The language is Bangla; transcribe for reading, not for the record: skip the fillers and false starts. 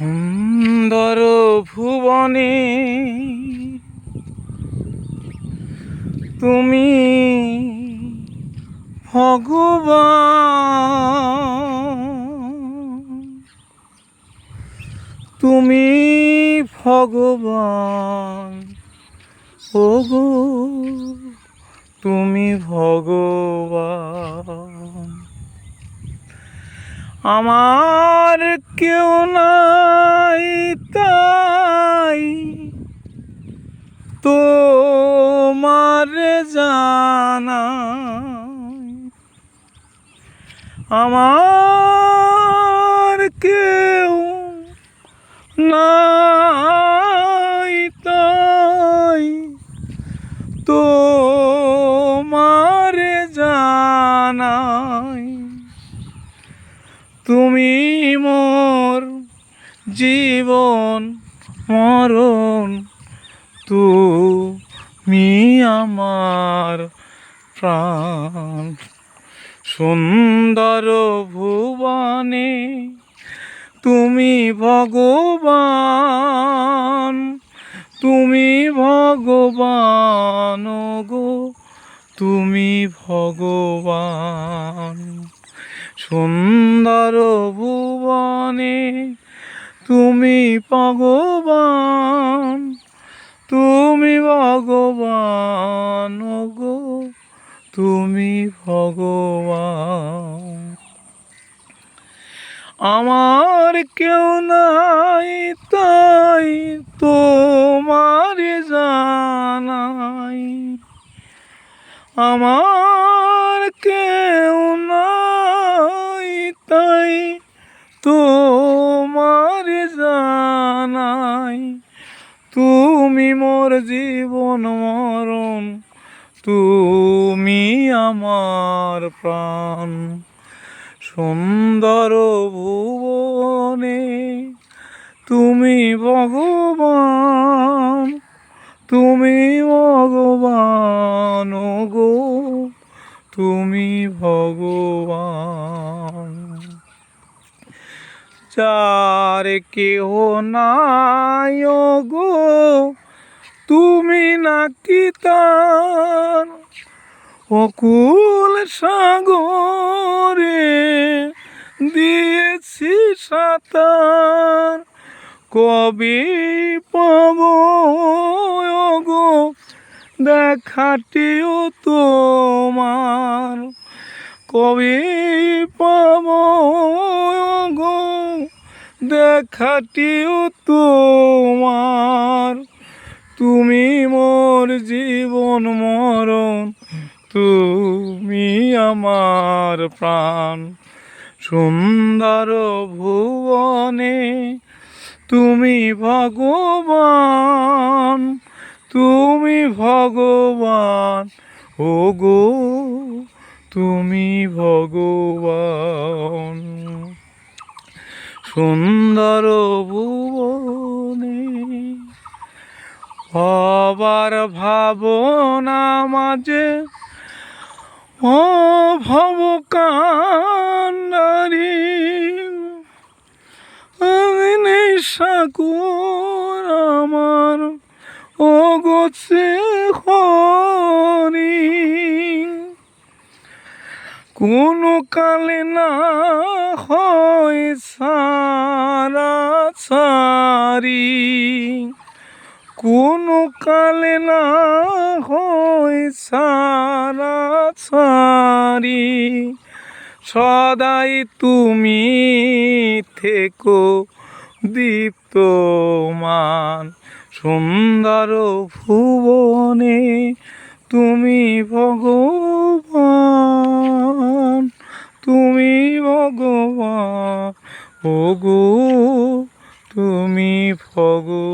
সুন্দর ভুবনে তুমি ভগবান, তুমি ভগবান, ওগো তুমি ভগবান। আমার কেউ নাই তাই তোমার জানাই, আমার কেউ নাই তাই তোমার জানাই। তুমি মোর জীবন মরণ, তুমি আমার প্রাণ। সুন্দর ভুবনে তুমি ভগবান, তুমি ভগবান, গো তুমি ভগবান। সুন্দর ভুবনে তুমি ভগবান, তুমি ভগবান, গো তুমি ভগবান। আমার কেউ নাই তাই তোমার জানাই, আমার কেউ নাই তাই তোমার জানাই। তুমি মোর জীবন মরণ, তুমি আমার প্রাণ। সুন্দর ভুবনে তুমি ভগবান, তুমি ভগবান, গো তুমি ভগবান। যার কেহ নাই গো তুমি নাকি তার, অকুল সাগরে দিয়েছি সাঁতার। কবে পাব গো দেখাটিও তোমার, কবে পাব গো দেখাটিও তোমার। তুমি মোর জীবন মরণ, তুমি আমার প্রাণ। সুন্দর ভুবনে তুমি ভগবান, তুমি ভগবান, ওগো তুমি ভগবান। সুন্দর ভুবনে হবার ভাবনা মাঝে ও ভব কান্ডারি, সাকুর আমার ও গোছে হরি। কোনো কালে না হয় সারা সারি, কোনো কালে না হয় সারা সারি। সদাই তুমি থেকো দীপ্তমান। সুন্দর ভুবনে তুমি ভগবান, তুমি ভগবান, ওগো তুমি ভগবান।